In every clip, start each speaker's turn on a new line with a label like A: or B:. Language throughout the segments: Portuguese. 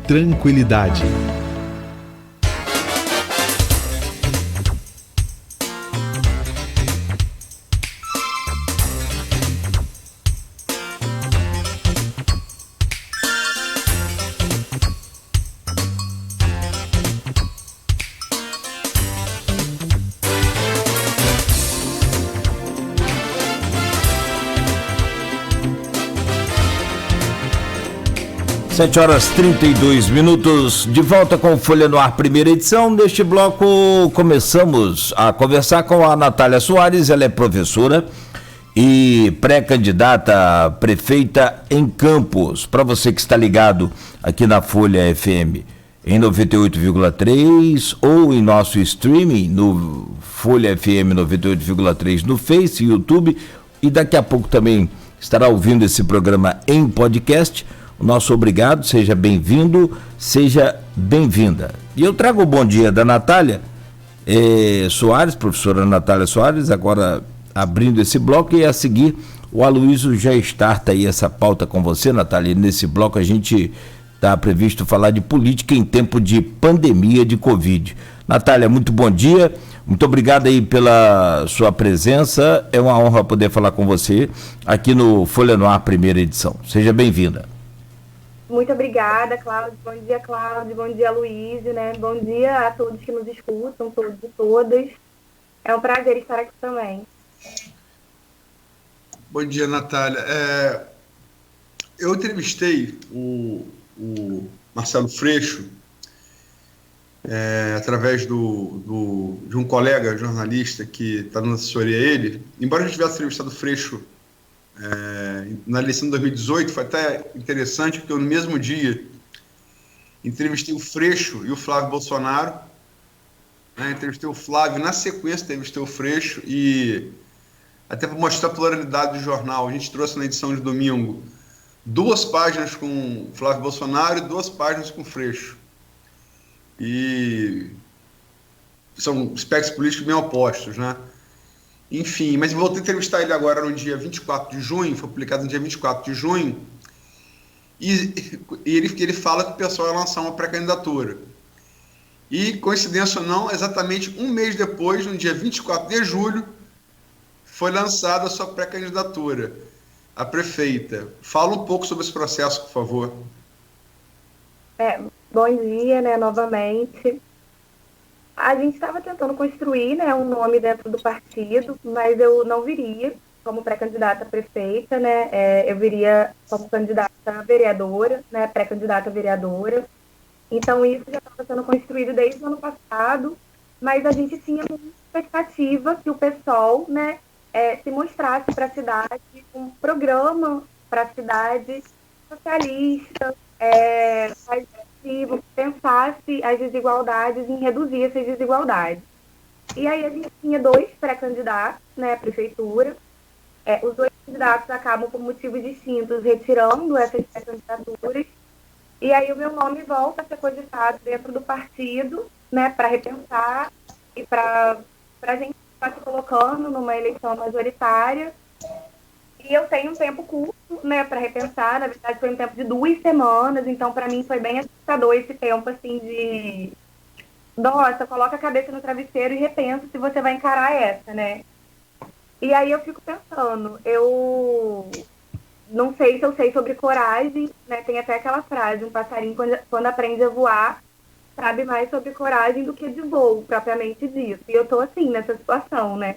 A: tranquilidade.
B: Sete horas 32 minutos, de volta com Folha no Ar, primeira edição. Neste bloco começamos a conversar com a Natália Soares. Ela é professora e pré-candidata a prefeita em Campos. Para você que está ligado aqui na Folha FM em 98,3 ou em nosso streaming no Folha FM 98,3 no Face, YouTube, e daqui a pouco também estará ouvindo esse programa em podcast. O nosso obrigado, seja bem-vindo, seja bem-vinda. E eu trago o bom dia da Natália Soares, professora Natália Soares, agora abrindo esse bloco, e a seguir o Aloysio já starta aí essa pauta com você, Natália. E nesse bloco a gente está previsto falar de política em tempo de pandemia de Covid. Natália, muito bom dia, muito obrigado aí pela sua presença, é uma honra poder falar com você aqui no Folha no Ar, primeira edição. Seja bem-vinda.
C: Muito obrigada, Cláudio. Bom dia, Cláudio. Bom dia, Aloysio, né? Bom dia a todos que nos escutam, todos e todas. É um prazer estar aqui também.
D: Bom dia, Natália. Eu entrevistei o Marcelo Freixo através de um colega jornalista que está dando assessoria a ele. Embora eu tivesse entrevistado o Freixo na eleição de 2018, foi até interessante, porque eu, no mesmo dia, entrevistei o Freixo e o Flávio Bolsonaro, né? Entrevistei o Flávio, na sequência entrevistei o Freixo, e até para mostrar a pluralidade do jornal, a gente trouxe na edição de domingo 2 páginas com o Flávio Bolsonaro e 2 páginas com o Freixo, e são espectros políticos bem opostos, né? Enfim, mas eu voltei a entrevistar ele agora no dia 24 de junho, foi publicado no dia 24 de junho, e ele fala que o pessoal vai lançar uma pré-candidatura. E, coincidência ou não, exatamente um mês depois, no dia 24 de julho, foi lançada a sua pré-candidatura a prefeita. Fala um pouco sobre esse processo, por favor.
C: Bom dia, né, novamente. A gente estava tentando construir, né, um nome dentro do partido, mas eu não viria como pré-candidata a prefeita, né, eu viria como candidata a vereadora, né, pré-candidata a vereadora. Então isso já estava sendo construído desde o ano passado, mas a gente tinha muita expectativa que o PSOL, né, se mostrasse para a cidade um programa para a cidade socialista, mais que pensasse as desigualdades, em reduzir essas desigualdades. E aí a gente tinha 2 pré-candidatos, né, à prefeitura. Os 2 candidatos acabam, por motivos distintos, retirando essas pré-candidaturas. E aí o meu nome volta a ser cogitado dentro do partido, né, para repensar e para a gente estar se colocando numa eleição majoritária. E eu tenho um tempo curto, né, para repensar. Na verdade, foi um tempo de 2 semanas, então para mim foi bem assustador esse tempo, assim, de... Nossa, coloca a cabeça no travesseiro e repensa se você vai encarar essa, né? E aí eu fico pensando, eu não sei se eu sei sobre coragem, né? Tem até aquela frase, um passarinho quando aprende a voar, sabe mais sobre coragem do que de voo, propriamente dito. E eu tô assim, nessa situação, né?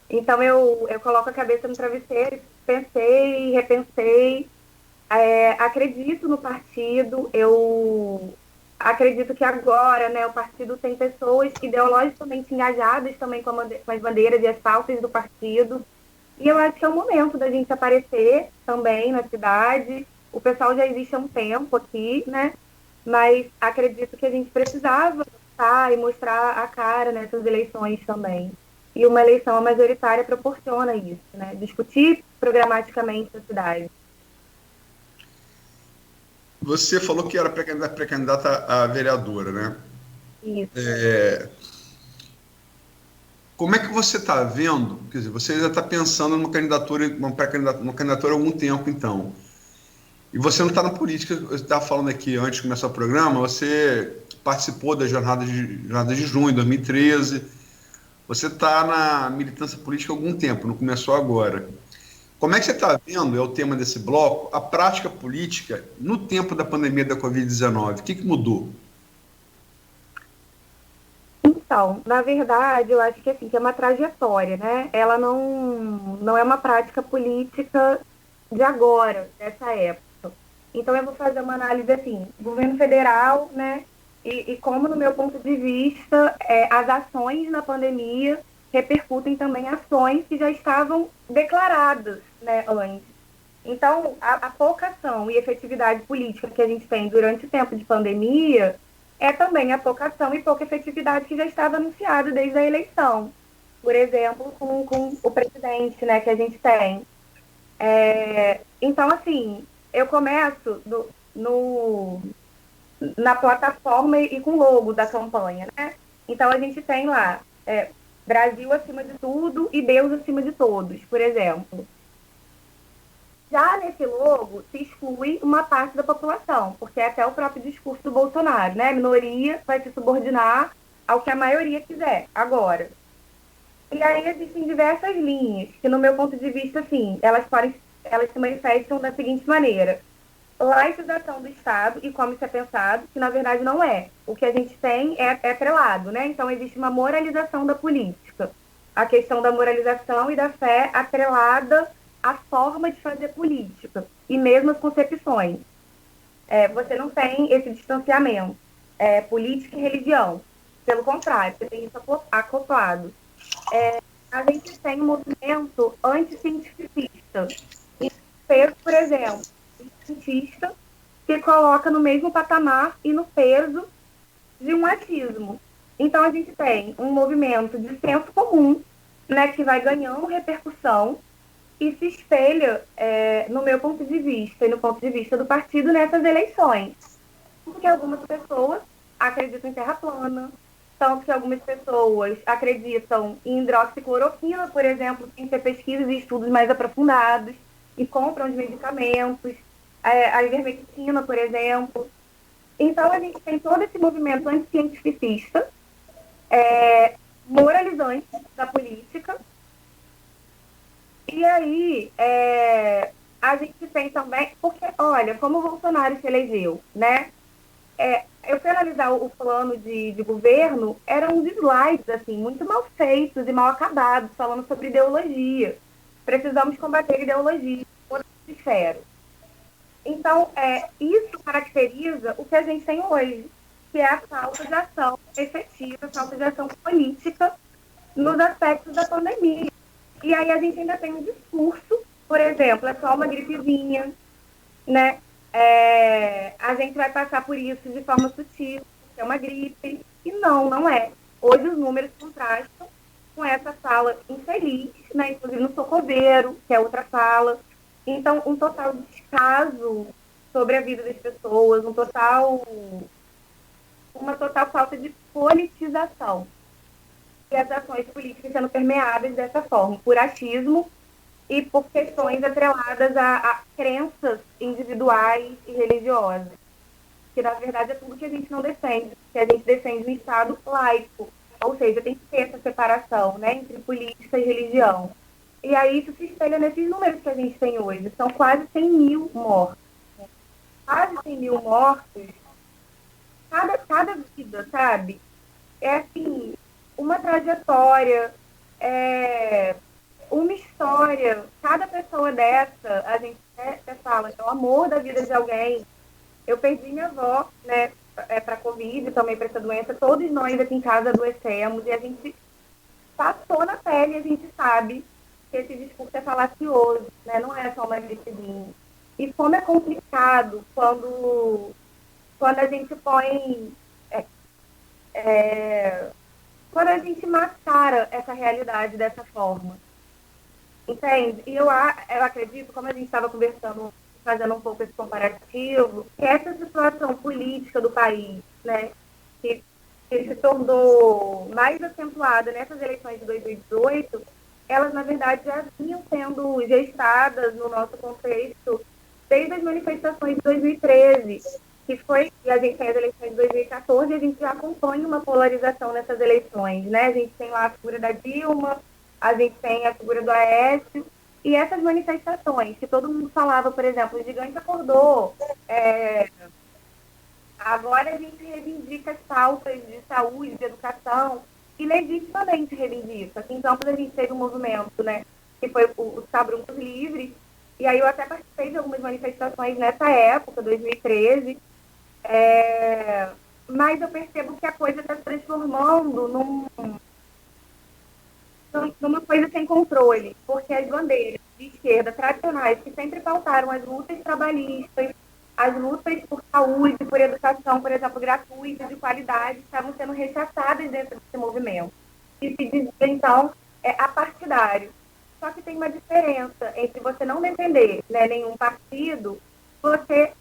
C: Então eu coloco a cabeça no travesseiro, pensei, repensei, acredito no partido, eu acredito que agora, né, o partido tem pessoas ideologicamente engajadas também com as bandeiras e as pautas do partido, e eu acho que é o momento da gente aparecer também na cidade. O pessoal já existe há um tempo aqui, né, mas acredito que a gente precisava estar e mostrar a cara nessas eleições também. E uma eleição majoritária proporciona isso, né? Discutir programaticamente a cidade.
D: Você falou que era pré-candidata a vereadora, né?
C: Isso.
D: Como é que você está vendo? Quer dizer, você já está pensando numa candidatura, uma candidatura há algum tempo, então. E você não está na política, eu estava falando aqui antes de começar o programa, você participou da jornada de junho de 2013, você está na militância política há algum tempo, não começou agora. Como é que você está vendo, é o tema desse bloco, a prática política no tempo da pandemia da Covid-19? O que mudou?
C: Então, na verdade, eu acho que assim, que é uma trajetória, né? Ela não é uma prática política de agora, dessa época. Então, eu vou fazer uma análise assim, governo federal, né? E como, no meu ponto de vista, as ações na pandemia repercutem também ações que já estavam declaradas, né, antes. Então, a pouca ação e efetividade política que a gente tem durante o tempo de pandemia é também a pouca ação e pouca efetividade que já estava anunciada desde a eleição. Por exemplo, com o presidente, né, que a gente tem. Então, assim, eu começo na plataforma e com o logo da campanha, né? Então, a gente tem lá Brasil acima de tudo e Deus acima de todos, por exemplo. Já nesse logo se exclui uma parte da população, porque é até o próprio discurso do Bolsonaro, né? A minoria vai se subordinar ao que a maioria quiser, agora. E aí existem diversas linhas, que no meu ponto de vista, assim, elas se manifestam da seguinte maneira. Laicização do Estado, e como isso é pensado, que na verdade não é. O que a gente tem é atrelado, né? Então existe uma moralização da política. A questão da moralização e da fé atrelada à forma de fazer política, e mesmo as concepções. Você não tem esse distanciamento, política e religião. Pelo contrário, você tem isso acoplado. A gente tem um movimento anticientificista. Por exemplo, cientista se coloca no mesmo patamar e no peso de um achismo. Então, a gente tem um movimento de senso comum, né, que vai ganhando repercussão e se espelha, no meu ponto de vista e no ponto de vista do partido, nessas eleições. Porque algumas pessoas acreditam em terra plana, tanto que algumas pessoas acreditam em hidroxicloroquina, por exemplo, sem ter pesquisas e estudos mais aprofundados, e compram os medicamentos, a ivermectina, por exemplo. Então, a gente tem todo esse movimento anticientificista, moralizante da política. E aí, a gente tem também, porque, olha, como o Bolsonaro se elegeu, né? Eu fui analisar o plano de governo, eram uns slides, assim, muito mal feitos e mal acabados, falando sobre ideologia. Precisamos combater a ideologia em todas as esferas. Então, isso caracteriza o que a gente tem hoje, que é a falta de ação efetiva, a falta de ação política nos aspectos da pandemia. E aí a gente ainda tem um discurso, por exemplo, é só uma gripezinha, né? A gente vai passar por isso de forma sutil, é uma gripe. E não é. Hoje os números contrastam com essa fala infeliz, né? Inclusive no Socorreiro, que é outra fala. Então, um total descaso sobre a vida das pessoas, uma total falta de politização. E as ações políticas sendo permeadas dessa forma, por achismo e por questões atreladas a crenças individuais e religiosas. Que, na verdade, é tudo que a gente não defende, que a gente defende um Estado laico. Ou seja, tem que ter essa separação, né, entre política e religião. E aí isso se espelha nesses números que a gente tem hoje. São quase 100 mil mortos. Quase 100 mil mortos. Cada vida, sabe? É assim, uma trajetória, uma história. Cada pessoa dessa, a gente até fala, é o amor da vida de alguém. Eu perdi minha avó, né, para a Covid, também para essa doença. Todos nós aqui em casa adoecemos e a gente passou na pele, a gente sabe que esse discurso é falacioso, né? Não é só uma gripezinha. E como é complicado quando a gente põe... quando a gente mascara essa realidade dessa forma. Entende? E eu acredito, como a gente estava conversando, fazendo um pouco esse comparativo, que essa situação política do país, né, que se tornou mais acentuada nessas eleições de 2018, elas, na verdade, já vinham sendo gestadas no nosso contexto desde as manifestações de 2013, que foi, e a gente tem as eleições de 2014, e a gente já acompanha uma polarização nessas eleições, né? A gente tem lá a figura da Dilma, a gente tem a figura do Aécio, e essas manifestações, que todo mundo falava, por exemplo, o gigante acordou, agora a gente reivindica as pautas de saúde, de educação, e legitimamente reivindica. Aqui em Campos a gente teve um movimento, né, que foi os Cabruncos Livres, e aí eu até participei de algumas manifestações nessa época, 2013, mas eu percebo que a coisa está se transformando numa coisa sem controle, porque as bandeiras de esquerda tradicionais, que sempre pautaram as lutas trabalhistas, as lutas por saúde, por educação, por exemplo, gratuita, de qualidade, estavam sendo rechaçadas dentro desse movimento. E se dizia, então, apartidário. Só que tem uma diferença entre você não defender, né, nenhum partido, você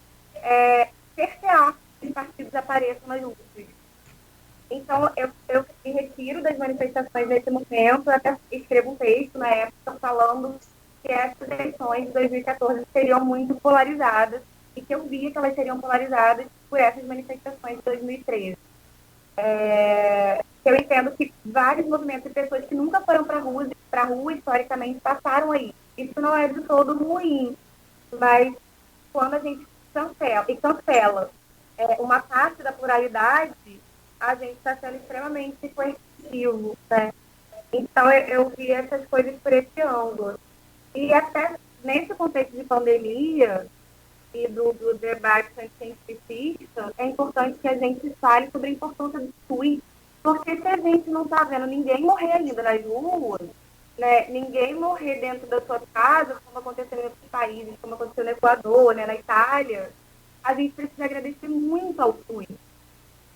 C: cercear que os partidos apareçam nas lutas. Então, eu me retiro das manifestações nesse momento, até escrevo um texto na época falando que essas eleições de 2014 seriam muito polarizadas e que eu via que elas seriam polarizadas por essas manifestações de 2013. Eu entendo que vários movimentos de pessoas que nunca foram para a rua, historicamente, passaram aí. Isso não é de todo ruim, mas quando a gente cancela uma parte da pluralidade, a gente está sendo extremamente coercitivo, né? Então, eu vi essas coisas por esse ângulo. E até nesse contexto de pandemia e do debate cientificista, é importante que a gente fale sobre a importância do SUS, porque se a gente não está vendo ninguém morrer ainda nas ruas, né, ninguém morrer dentro da sua casa, como aconteceu em outros países, como aconteceu no Equador, né, na Itália, a gente precisa agradecer muito ao SUS.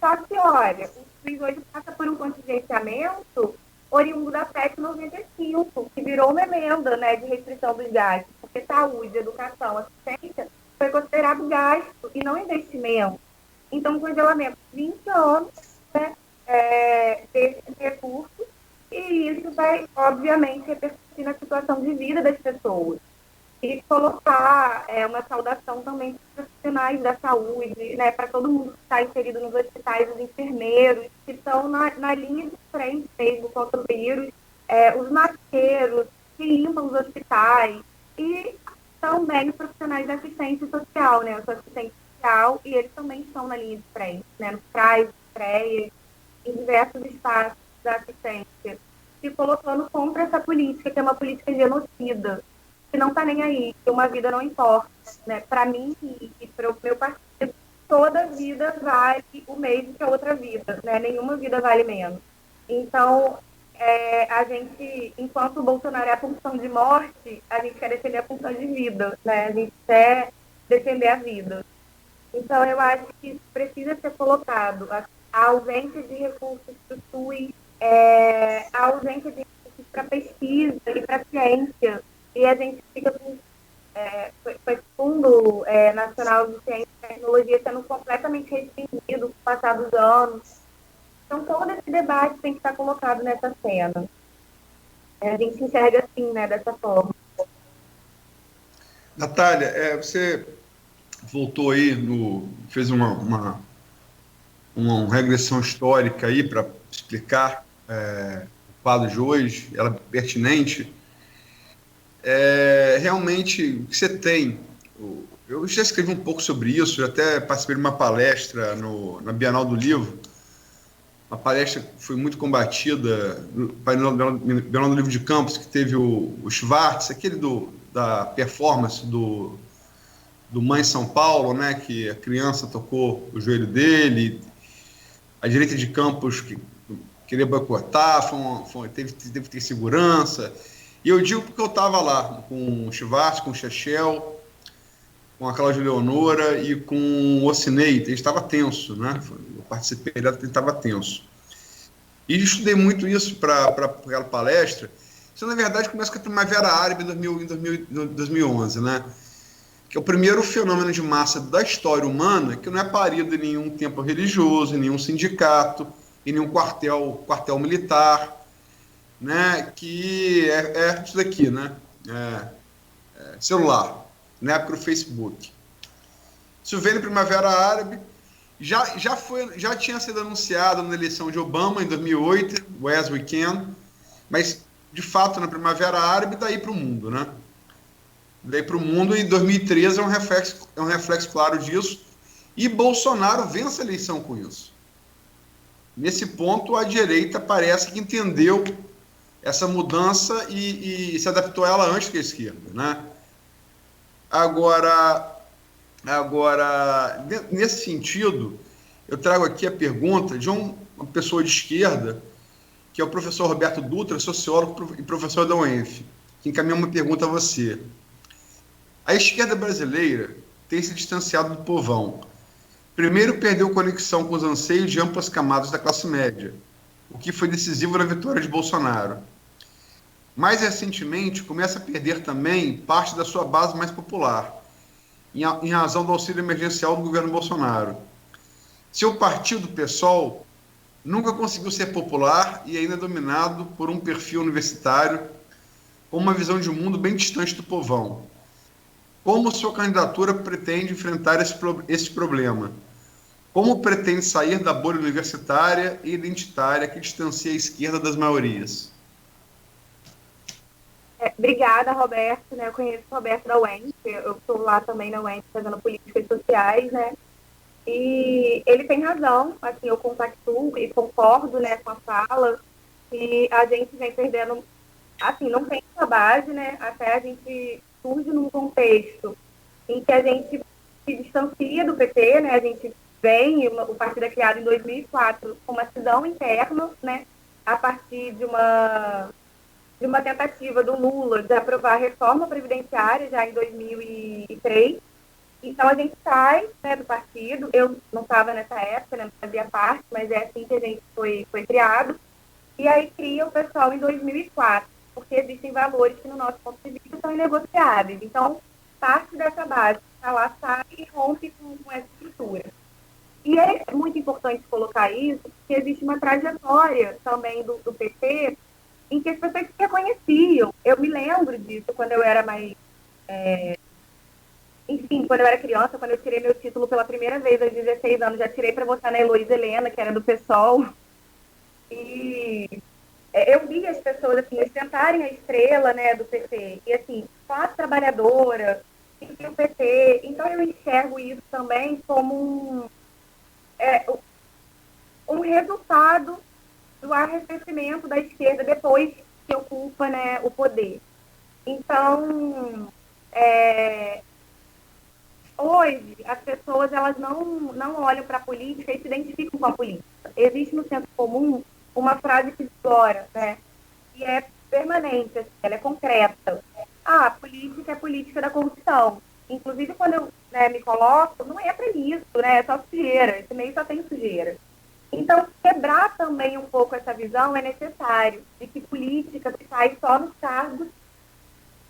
C: Só que, olha, o SUS hoje passa por um contingenciamento oriundo da PEC 95, que virou uma emenda, né, de restrição dos gastos, porque saúde, educação, assistência foi considerado gasto e não investimento. Então, um congelamento de 20 anos, né, desses recursos, e isso vai, obviamente, repercutir na situação de vida das pessoas. E colocar uma saudação também para os profissionais da saúde, né, para todo mundo que está inserido nos hospitais, os enfermeiros, que estão na linha de frente mesmo contra o vírus, os maqueiros que limpam os hospitais, e também os profissionais da assistência social, né, eu sou assistente social, e eles também estão na linha de frente, né, nos CRAs, CREAs, em diversos espaços da assistência, se colocando contra essa política, que é uma política genocida, que não está nem aí, que uma vida não importa, né? Para mim e para o meu partido, toda vida vale o mesmo que a outra vida, né? Nenhuma vida vale menos. Então, a gente, enquanto o Bolsonaro é a função de morte, a gente quer defender a função de vida, né? A gente quer defender a vida. Então, eu acho que isso precisa ser colocado. A ausência de recursos para o SUS, a ausência de recursos para pesquisa e para ciência, e a gente fica com o Fundo Nacional de Ciência e Tecnologia sendo completamente restringido com o passar dos anos. Então, todo esse debate tem que estar colocado nessa cena. A gente se enxerga assim, né, dessa forma.
D: Natália, você voltou aí, fez uma regressão histórica aí para explicar o quadro de hoje, ela é pertinente. Realmente, o que você tem... Eu já escrevi um pouco sobre isso, já até participei de uma palestra na Bienal do Livro, uma palestra que foi muito combatida, Bienal do Livro de Campos, que teve o Schwartz, aquele da performance do Mãe São Paulo, né, que a criança tocou o joelho dele, a direita de Campos que queria boicotar, teve que ter segurança. E eu digo porque eu estava lá com o Schwartz, com o Chechel, com a Cláudia Leonora e com o Ocinei. Ele estava tenso, né? Eu participei, ele estava tenso. E estudei muito isso para aquela palestra. Isso, na verdade, começa com a Primavera Árabe em 2011, né? Que é o primeiro fenômeno de massa da história humana que não é parido em nenhum templo religioso, em nenhum sindicato, em nenhum quartel militar, né, que é isso daqui, né, celular, na época do Facebook. Isso veio na Primavera Árabe, já tinha sido anunciado na eleição de Obama em 2008, o As We Can, mas de fato na Primavera Árabe daí para o mundo, né? Daí para o mundo, e 2013 é um reflexo claro disso, e Bolsonaro vence a eleição com isso. Nesse ponto, a direita parece que entendeu essa mudança e se adaptou a ela antes que a esquerda, né? Agora, nesse sentido, eu trago aqui a pergunta de uma pessoa de esquerda, que é o professor Roberto Dutra, sociólogo e professor da UENF, que encaminha uma pergunta a você. A esquerda brasileira tem se distanciado do povão. Primeiro, perdeu conexão com os anseios de amplas camadas da classe média, o que foi decisivo na vitória de Bolsonaro. Mais recentemente, começa a perder também parte da sua base mais popular, em razão do auxílio emergencial do governo Bolsonaro. Seu partido, PSOL, nunca conseguiu ser popular e ainda é dominado por um perfil universitário com uma visão de mundo bem distante do povão. Como sua candidatura pretende enfrentar esse problema? Como pretende sair da bolha universitária e identitária que distancia a esquerda das maiorias?
C: Obrigada, Roberto. Eu conheço o Roberto da UENF, eu estou lá também na UENF fazendo políticas sociais, né? E ele tem razão, assim, eu compactuo e concordo, né, com a fala, que a gente vem perdendo, assim, não tem essa base, né? Até a gente surge num contexto em que a gente se distancia do PT, né? A gente vem, o partido é criado em 2004 com uma cisão interna, né? A partir de uma tentativa do Lula de aprovar a reforma previdenciária já em 2003. Então a gente sai, né, do partido. Eu não estava nessa época, né, não fazia parte, mas é assim que a gente foi criado. E aí cria o pessoal em 2004. Porque existem valores que, no nosso ponto de vista, são inegociáveis. Então, parte dessa base está lá, sai e rompe com essa estrutura. E é muito importante colocar isso, porque existe uma trajetória também do PT, em que as pessoas se reconheciam. Eu me lembro disso quando eu era mais... Enfim, quando eu era criança, quando eu tirei meu título pela primeira vez aos 16 anos, já tirei para votar na Heloísa Helena, que era do PSOL. E... eu vi as pessoas, assim, ostentarem a estrela, né, do PT. E, assim, classe trabalhadora, e o PT. Então, eu enxergo isso também como um resultado do arrefecimento da esquerda depois que ocupa, né, o poder. Então, hoje, as pessoas elas não olham para a política e se identificam com a política. Existe no senso comum uma frase que explora, né? E é permanente, assim, ela é concreta. A política é a política da corrupção. Inclusive, quando eu, né, me coloco, não é para isso, né? É só sujeira, esse meio só tem sujeira. Então, quebrar também um pouco essa visão é necessário, de que política se faz só nos cargos,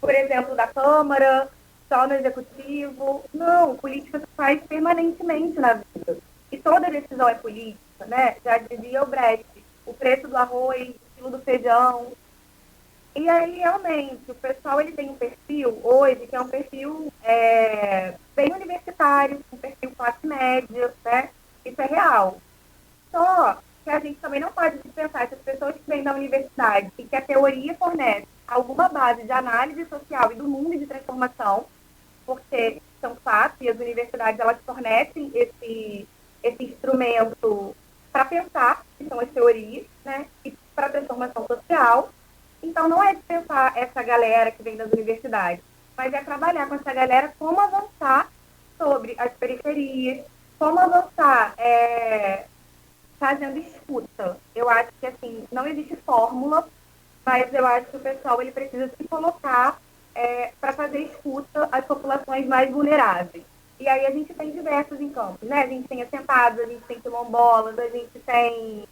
C: por exemplo, da Câmara, só no Executivo. Não, política se faz permanentemente na vida. E toda decisão é política, né? Já dizia o Brecht, o preço do arroz, o quilo do feijão. E aí, realmente, o pessoal ele tem um perfil hoje, que é um perfil bem universitário, um perfil classe média, né? Isso é real. Só que a gente também não pode dispensar essas pessoas que vêm da universidade e que a teoria fornece alguma base de análise social e do mundo e de transformação, porque são fatos e as universidades elas fornecem esse instrumento para pensar, que são as teorias, né, e para a transformação social. Então, não é dispensar essa galera que vem das universidades, mas é trabalhar com essa galera como avançar sobre as periferias, como avançar fazendo escuta. Eu acho que, assim, não existe fórmula, mas eu acho que o pessoal ele precisa se colocar para fazer escuta às populações mais vulneráveis. E aí a gente tem diversos encampos, né? A gente tem assentados, a gente tem quilombolas, a gente tem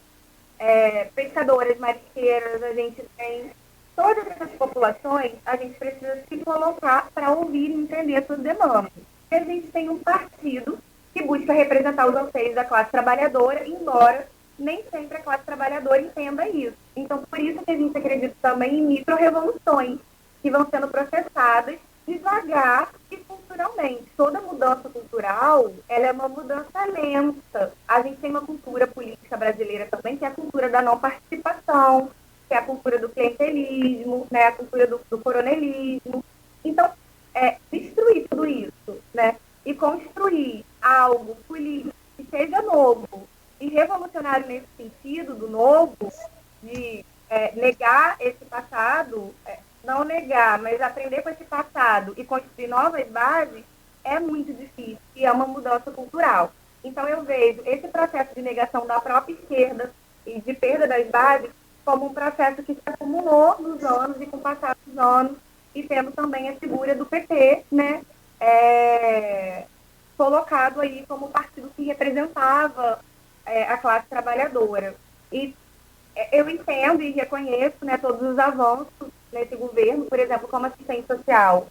C: pescadoras, marisqueiras, a gente tem todas essas populações, a gente precisa se colocar para ouvir e entender as suas demandas. E a gente tem um partido que busca representar os anseios da classe trabalhadora, embora nem sempre a classe trabalhadora entenda isso. Então, por isso que a gente acredita também em micro-revoluções, que vão sendo processadas devagar e culturalmente. Toda mudança cultural, ela é uma mudança lenta. A gente tem uma cultura política brasileira também, que é a cultura da não participação, que é a cultura do clientelismo, né, a cultura do coronelismo. Então, destruir tudo isso, né, e construir algo político que seja novo e revolucionário nesse sentido do novo, de negar esse passado, não negar, mas aprender com esse passado e construir novas bases, é muito difícil e é uma mudança cultural. Então eu vejo esse processo de negação da própria esquerda e de perda das bases como um processo que se acumulou nos anos e com o passar dos anos, e tendo também a figura do PT, né, colocado aí como partido que representava a classe trabalhadora. E eu entendo e reconheço, né, todos os avanços nesse governo, por exemplo, como assistência social.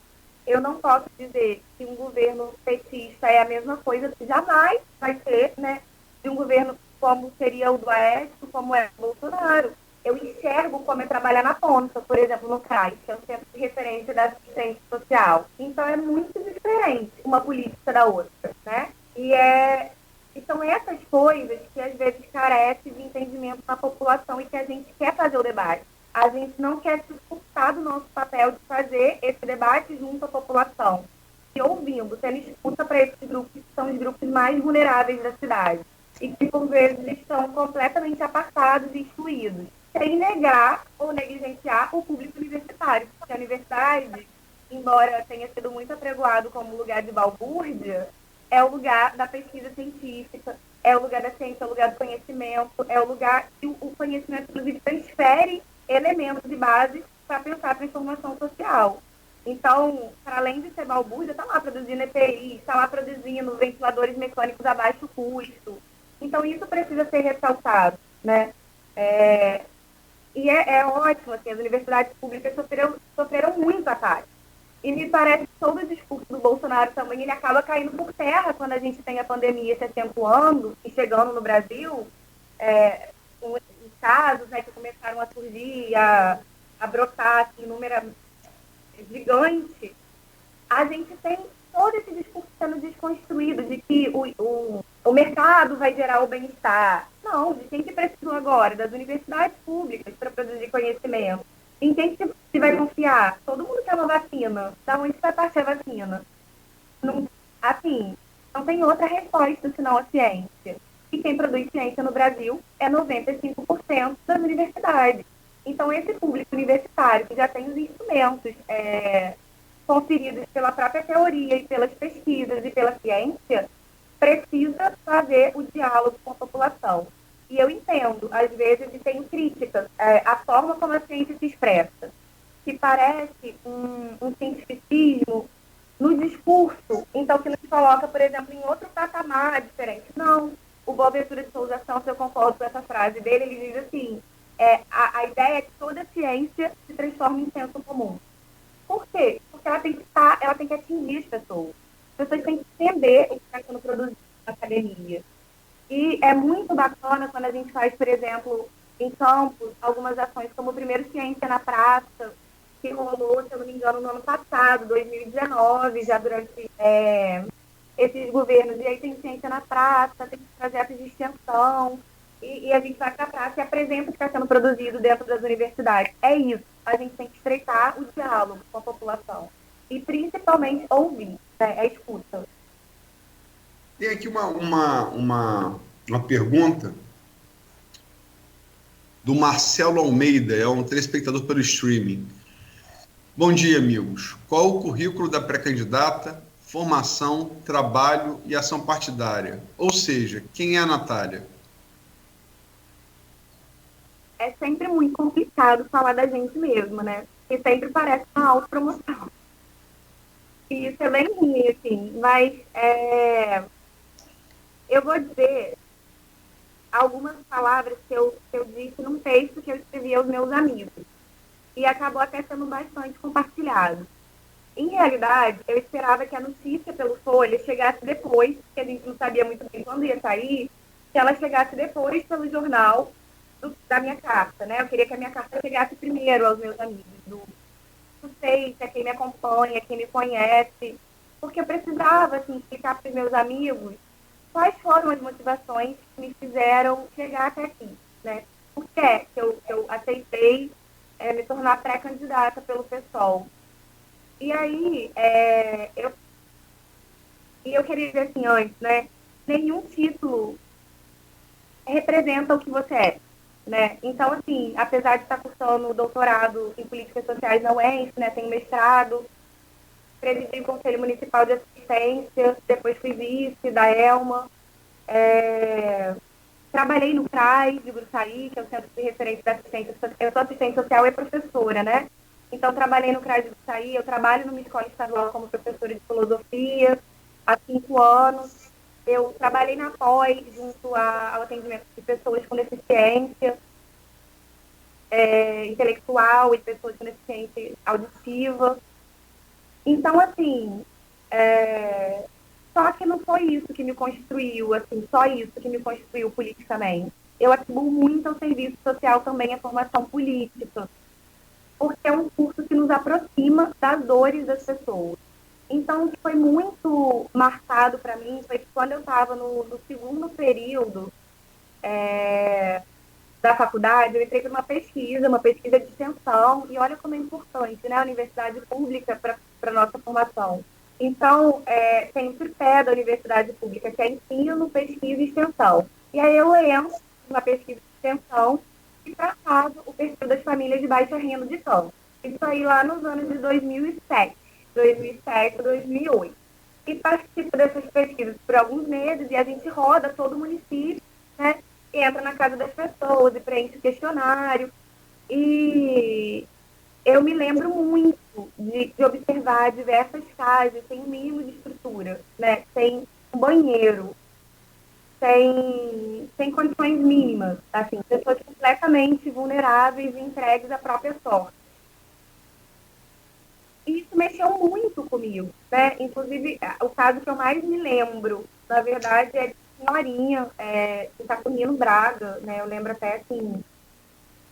C: Eu não posso dizer que um governo petista é a mesma coisa, que jamais vai ser, né, de um governo como seria o do Aécio, como é o Bolsonaro. Eu enxergo como é trabalhar na ponta, por exemplo, no CRAS, que é o Centro de Referência da Assistência Social. Então, é muito diferente uma política da outra, né? E são essas coisas que, às vezes, carecem de entendimento na população e que a gente quer fazer o debate. A gente não quer se expulsar do nosso papel de fazer esse debate junto à população. E ouvindo, tendo escuta para esses grupos que são os grupos mais vulneráveis da cidade. E que, por vezes, estão completamente apartados e excluídos. Sem negar ou negligenciar o público universitário. Porque a universidade, embora tenha sido muito apregoado como lugar de balbúrdia, é o lugar da pesquisa científica, é o lugar da ciência, é o lugar do conhecimento, é o lugar que o conhecimento, inclusive, transfere elementos e bases para pensar a transformação social. Então, para além de ser balbúrdia, está lá produzindo EPI, está lá produzindo ventiladores mecânicos a baixo custo. Então, isso precisa ser ressaltado, né? E é ótimo, assim, as universidades públicas sofreram muito ataque. E me parece que todo o discurso do Bolsonaro também, ele acaba caindo por terra quando a gente tem a pandemia se acentuando e chegando no Brasil, com casos, né, que começaram a surgir, a brotar, assim, número gigante. A gente tem todo esse discurso sendo desconstruído de que o mercado vai gerar o bem-estar. Não, de quem que precisou agora? Das universidades públicas para produzir conhecimento. Em quem se vai confiar? Todo mundo quer uma vacina. Da onde vai partir a vacina? Não, assim, não tem outra resposta senão a ciência. E quem produz ciência no Brasil é 95% das universidades. Então, esse público universitário, que já tem os instrumentos conferidos pela própria teoria e pelas pesquisas e pela ciência, precisa fazer o diálogo com a população. E eu entendo, às vezes, e tenho críticas à forma como a ciência se expressa, que parece um cientificismo no discurso, então que nos coloca, por exemplo, em outro patamar diferente. Não, o Boaventura de Souza Santos, eu concordo com essa frase dele, ele diz assim, a ideia é que toda ciência se transforme em senso comum. Por quê? Porque ela tem que atingir as pessoas. As pessoas têm que entender o que está sendo produzido na academia. E é muito bacana quando a gente faz, por exemplo, em campos, algumas ações como o primeiro Ciência na Praça, que rolou, se eu não me engano, no ano passado, 2019, já durante esses governos. E aí tem Ciência na Praça, tem projetos de extensão, e a gente vai para a praça e apresenta o que está sendo produzido dentro das universidades. É isso. A gente tem que estreitar o diálogo com a população. E principalmente ouvir, né? A escuta.
D: Tem aqui uma pergunta do Marcelo Almeida, é um telespectador pelo streaming. Bom dia, amigos. Qual o currículo da pré-candidata, formação, trabalho e ação partidária? Ou seja, quem é a Natália?
C: É sempre muito complicado falar da gente mesmo, né? Porque sempre parece uma autopromoção. E isso é bem ruim, assim. Mas eu vou dizer algumas palavras que eu disse num texto que eu escrevi aos meus amigos. E acabou até sendo bastante compartilhado. Em realidade, eu esperava que a notícia pelo Folha chegasse depois, porque a gente não sabia muito bem quando ia sair, que ela chegasse depois pelo jornal da minha carta, né? Eu queria que a minha carta chegasse primeiro aos meus amigos, vocês, a quem me acompanha, quem me conhece, porque eu precisava, assim, explicar para os meus amigos quais foram as motivações que me fizeram chegar até aqui, né? Por que é que eu aceitei me tornar pré-candidata pelo PSOL? E aí, eu queria dizer assim antes, né? Nenhum título representa o que você é, né? Então, assim, apesar de estar cursando doutorado em políticas sociais na UENF, né? Tenho mestrado, presidi o Conselho Municipal de Assistência, depois fui vice da ELMA, trabalhei no CRAS de Gruçaí, que é o Centro de Referência da Assistência Social. Eu sou assistente social e professora, né? Então, trabalhei no CRAS de Gruçaí, eu trabalho numa escola estadual como professora de filosofia há 5 anos. Eu trabalhei na POI, junto ao atendimento de pessoas com deficiência intelectual e pessoas com deficiência auditiva. Então, assim, só que não foi isso que me construiu, assim, só isso que me construiu politicamente. Eu atribuo muito ao serviço social também a formação política, porque é um curso que nos aproxima das dores das pessoas. Então, o que foi muito marcado para mim foi que quando eu estava no segundo período da faculdade, eu entrei para uma pesquisa de extensão, e olha como é importante, né, a universidade pública para a nossa formação. Então, tem o tripé da universidade pública, que é ensino, pesquisa e extensão. E aí eu entro numa pesquisa de extensão que tratava o perfil das famílias de baixa renda de campo. Isso aí lá nos anos de 2007, 2008. E participo dessas pesquisas por alguns meses, e a gente roda todo o município, né? Entra na casa das pessoas e preenche o questionário. E eu me lembro muito de observar diversas casas sem o mínimo de estrutura, né? Sem um banheiro, sem condições mínimas, assim, pessoas completamente vulneráveis e entregues à própria sorte. E isso mexeu muito comigo, né? Inclusive, o caso que eu mais me lembro, na verdade, é de senhorinha, de Itacunino Braga, né? Eu lembro até, assim,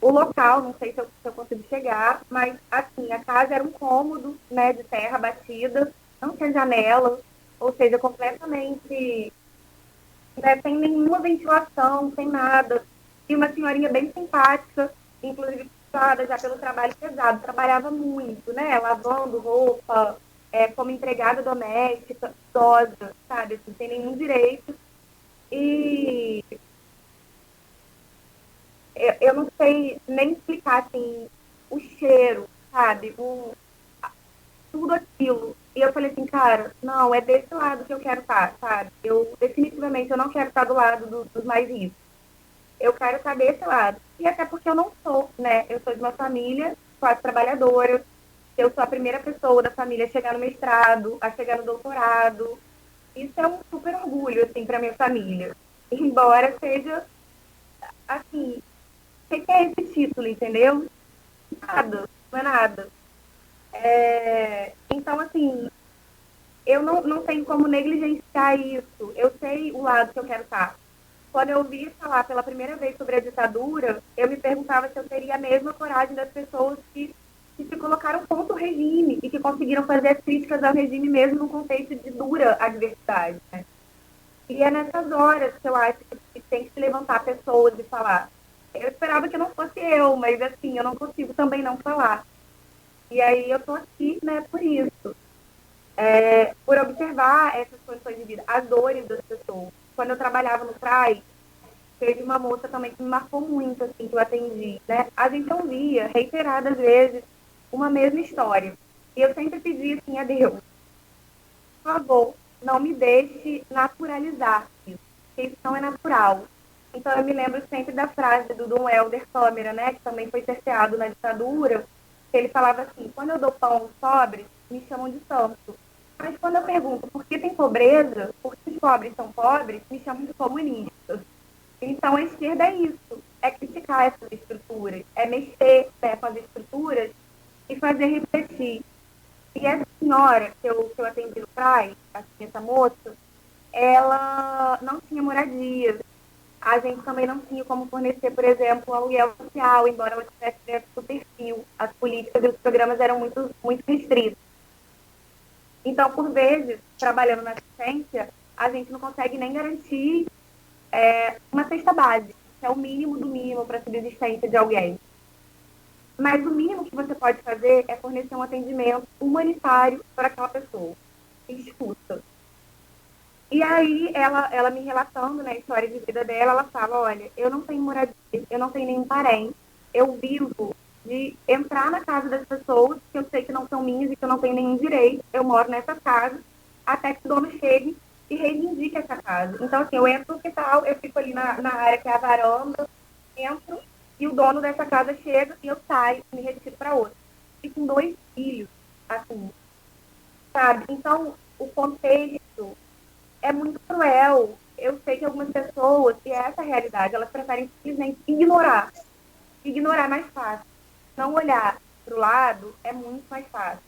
C: o local, não sei se eu consigo chegar, mas, assim, a casa era um cômodo, né, de terra batida, não tinha janela, ou seja, completamente, né, sem nenhuma ventilação, sem nada. E uma senhorinha bem simpática, inclusive cansada já pelo trabalho pesado, trabalhava muito, né, lavando roupa, como empregada doméstica, idosa, sabe, assim, sem nenhum direito. E eu não sei nem explicar, assim, o cheiro, sabe, tudo aquilo. E eu falei assim, cara, não, é desse lado que eu quero estar, sabe? Eu, definitivamente, eu não quero estar do lado dos mais ricos. Eu quero estar desse lado. E até porque eu não sou, né? Eu sou de uma família quase trabalhadora. Eu sou a primeira pessoa da família a chegar no mestrado, a chegar no doutorado. Isso é um super orgulho, assim, para minha família. Embora seja, assim, o que é esse título, entendeu? Nada, não é nada. Então, assim, eu não tenho como negligenciar isso. Eu sei o lado que eu quero estar. Quando eu ouvi falar pela primeira vez sobre a ditadura, eu me perguntava se eu teria a mesma coragem das pessoas que se colocaram contra o regime e que conseguiram fazer as críticas ao regime mesmo no contexto de dura adversidade, né? E é nessas horas que eu acho que tem que se levantar pessoas e falar. Eu esperava que não fosse eu, mas assim, eu não consigo também não falar. E aí eu tô aqui, né, por isso. Por observar essas condições de vida, as dores das pessoas. Quando eu trabalhava no CRAI, teve uma moça também que me marcou muito, assim, que eu atendi, né? A gente ouvia, reiteradas vezes, uma mesma história. E eu sempre pedi, assim, a Deus, por favor, não me deixe naturalizar isso, porque isso não é natural. Então, eu me lembro sempre da frase do Dom Helder Câmara, né, que também foi cerceado na ditadura, que ele falava assim, quando eu dou pão aos pobres, me chamam de santo. Mas quando eu pergunto por que tem pobreza, por que os pobres são pobres, me chamam de comunistas. Então, a esquerda é isso, é criticar essas estruturas, é mexer, né, com as estruturas e fazer refletir. E essa senhora que eu atendi no CRAI, assim, essa moça, ela não tinha moradia. A gente também não tinha como fornecer, por exemplo, aluguel social, embora ela estivesse dentro do perfil. As políticas e os programas eram muito, muito restritos. Então, por vezes, trabalhando na assistência, a gente não consegue nem garantir uma cesta básica, que é o mínimo do mínimo para a subsistência de alguém. Mas o mínimo que você pode fazer é fornecer um atendimento humanitário para aquela pessoa. Escuta. E aí, ela me relatando, né, a história de vida dela, ela fala, olha, eu não tenho moradia, eu não tenho nenhum parente, eu vivo de entrar na casa das pessoas, que eu sei que não são minhas e que eu não tenho nenhum direito, eu moro nessa casa, até que o dono chegue e reivindique essa casa. Então, assim, eu entro no quintal, eu fico ali na área que é a varanda, entro, e o dono dessa casa chega e eu saio, me retiro para outra. E com 2 filhos, assim, sabe? Então, o contexto é muito cruel. Eu sei que algumas pessoas, e é essa a realidade, elas preferem simplesmente ignorar. Ignorar é mais fácil. Não olhar para o lado é muito mais fácil.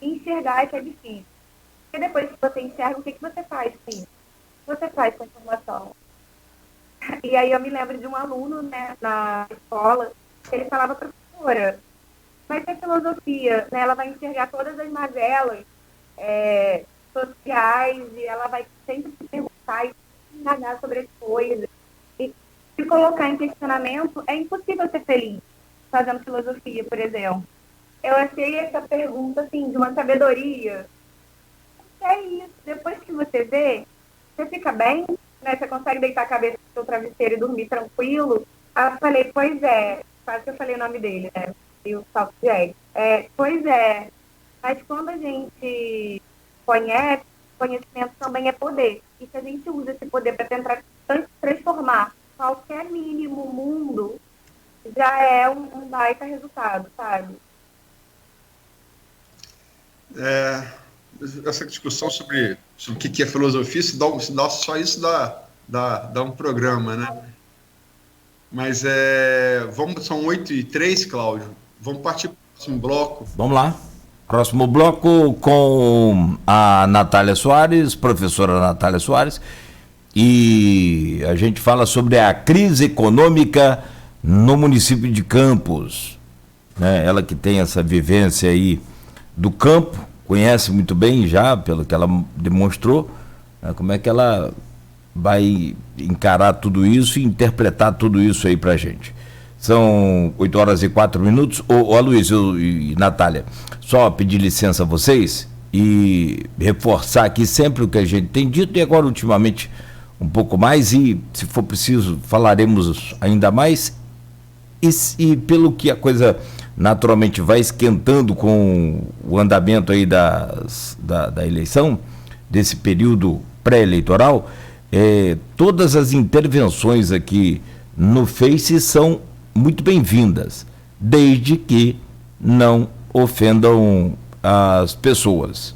C: Enxergar é que é difícil. Porque depois que você enxerga, o que você faz com isso? O que você faz com a informação? E aí eu me lembro de um aluno, né, na escola, que ele falava, professora, mas a filosofia, né, ela vai enxergar todas as mazelas sociais e ela vai sempre se perguntar e se indagar sobre as coisas. E se colocar em questionamento, é impossível ser feliz fazendo filosofia, por exemplo. Eu achei essa pergunta, assim, de uma sabedoria. É isso. Depois que você vê, você fica bem, né? Você consegue deitar a cabeça no seu travesseiro e dormir tranquilo. Aí eu falei, pois é. Quase que eu falei o nome dele, né? E o Salto de Egg. Pois é. Mas quando a gente conhece, conhecimento também é poder. E se a gente usa esse poder para tentar transformar qualquer mínimo mundo, já é um baita resultado, sabe?
D: Essa discussão sobre o que é filosofia, só isso dá um programa, né? Mas são 8h03, Cláudio. Vamos partir para o próximo bloco.
B: Vamos lá. Próximo bloco com a Natália Soares, professora Natália Soares, e a gente fala sobre a crise econômica no município de Campos, né? Ela que tem essa vivência aí do campo, conhece muito bem já, pelo que ela demonstrou, né? Como é que ela vai encarar tudo isso e interpretar tudo isso aí pra gente. São 8h04. Ô Aloysio e Natália, só pedir licença a vocês e reforçar aqui sempre o que a gente tem dito, e agora ultimamente um pouco mais, e se for preciso falaremos ainda mais, e pelo que a coisa naturalmente vai esquentando com o andamento aí da eleição, desse período pré-eleitoral, todas as intervenções aqui no Face são muito bem-vindas, desde que não ofendam as pessoas.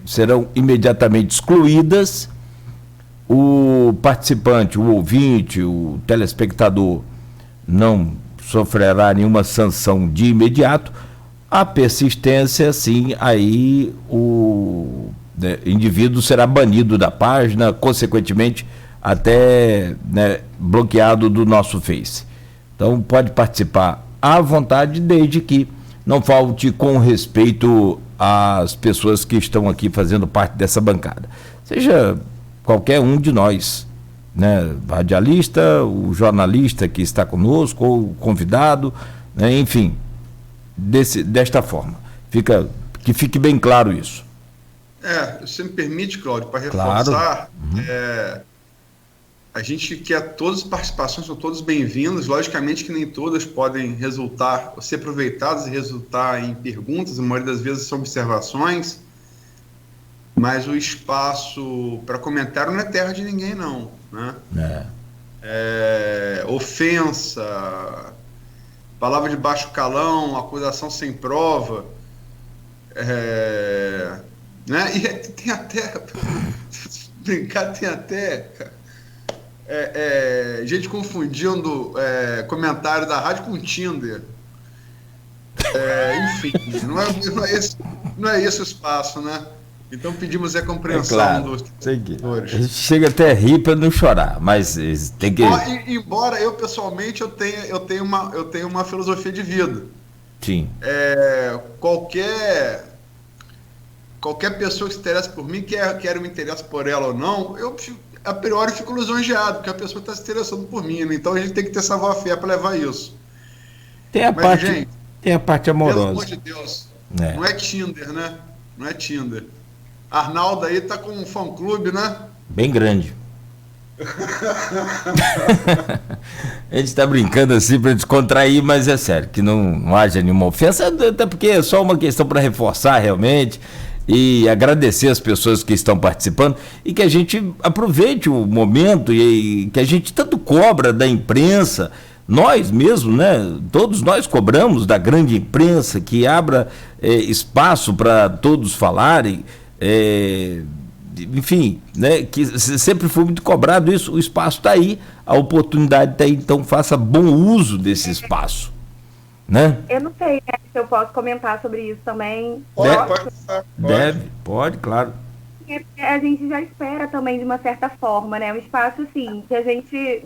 B: Serão imediatamente excluídas. O participante, o ouvinte, o telespectador não sofrerá nenhuma sanção de imediato. A persistência, sim, aí o indivíduo será banido da página, consequentemente até, né, bloqueado do nosso Face. Então pode participar à vontade, desde que não falte com respeito às pessoas que estão aqui fazendo parte dessa bancada. Seja qualquer um de nós, né, radialista, o jornalista que está conosco, ou o convidado, né, enfim, desta forma. Que fique bem claro isso.
D: Você me permite, Cláudio, para
B: Claro.
D: reforçar, a gente quer todas as participações, são todas bem-vindas, logicamente que nem todas podem ser aproveitadas e resultar em perguntas, a maioria das vezes são observações, mas o espaço para comentário não é terra de ninguém, não, né? Ofensa, palavra de baixo calão, acusação sem prova, né? E tem até brincar, tem até gente confundindo comentário da rádio com Tinder. Enfim, não é esse o espaço, né? Então pedimos a compreensão
B: claro,
D: dos torcedores.
B: A gente chega até a rir para não chorar, mas tem que...
D: Embora eu, pessoalmente, eu tenho uma filosofia de vida.
B: Sim.
D: Qualquer pessoa que se interessa por mim, quer eu me interesse por ela ou não, eu a priori fico lisonjeado, porque a pessoa está se interessando por mim, né? Então a gente tem que ter savoir-faire para levar isso.
B: Tem a parte amorosa.
D: Pelo amor de Deus, não é Tinder, né? Não é Tinder. Arnaldo aí tá com um fã-clube, né?
B: Bem grande. A gente está brincando assim para descontrair, mas é sério, que não haja nenhuma ofensa, até porque é só uma questão para reforçar realmente e agradecer as pessoas que estão participando e que a gente aproveite o momento e que a gente tanto cobra da imprensa, nós mesmos, né? Todos nós cobramos da grande imprensa que abra espaço para todos falarem, enfim, né? Que sempre foi muito cobrado isso, o espaço está aí, a oportunidade está aí, então faça bom uso desse espaço. Né?
C: Eu não sei, né, se eu posso comentar sobre isso também.
B: Pode, claro.
C: A gente já espera também de uma certa forma, né? Um espaço assim, que a gente,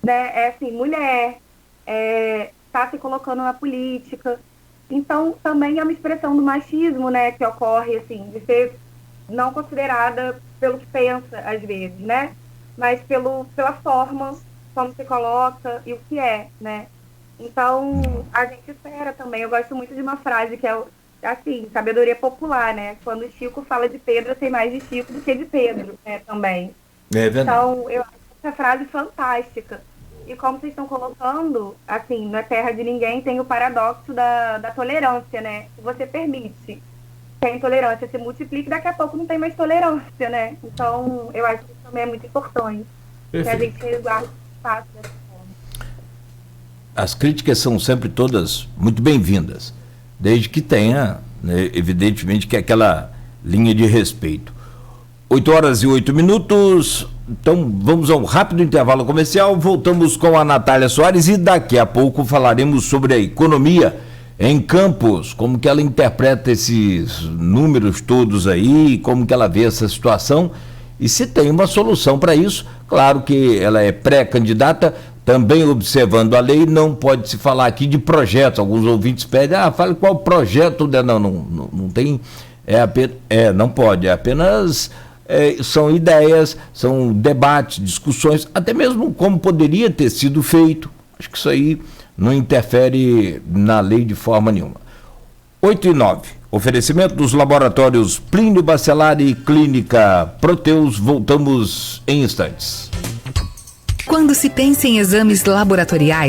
C: né, é assim, mulher, está se colocando na política. Então, também é uma expressão do machismo, né, que ocorre, assim, de ser não considerada pelo que pensa, às vezes, né? Mas pela forma como se coloca e o que é, né? Então, a gente espera também. Eu gosto muito de uma frase que é, assim, sabedoria popular, né? Quando o Chico fala de Pedro, eu sei mais de Chico do que de Pedro, né, também.
B: É verdade.
C: Então, eu acho essa frase fantástica. E como vocês estão colocando, assim, não é terra de ninguém, tem o paradoxo da tolerância, né? Se você permite que a intolerância se multiplique, daqui a pouco não tem mais tolerância, né? Então, eu acho que isso também é muito importante. Perfeito. Que a gente resguarde o espaço dessa forma.
B: As críticas são sempre todas muito bem-vindas, desde que tenha, né, evidentemente, que aquela linha de respeito. 8h08, então vamos a um rápido intervalo comercial, voltamos com a Natália Soares e daqui a pouco falaremos sobre a economia em Campos, como que ela interpreta esses números todos aí, como que ela vê essa situação e se tem uma solução para isso. Claro que ela é pré-candidata, também observando a lei, não pode se falar aqui de projetos. Alguns ouvintes pedem, fale qual projeto, não tem, não pode, é apenas, são ideias, são debates, discussões, até mesmo como poderia ter sido feito. Acho que isso aí não interfere na lei de forma nenhuma. 8h09, oferecimento dos laboratórios Plínio Bacelar e Clínica Proteus, voltamos em instantes.
A: Quando se pensa em exames laboratoriais,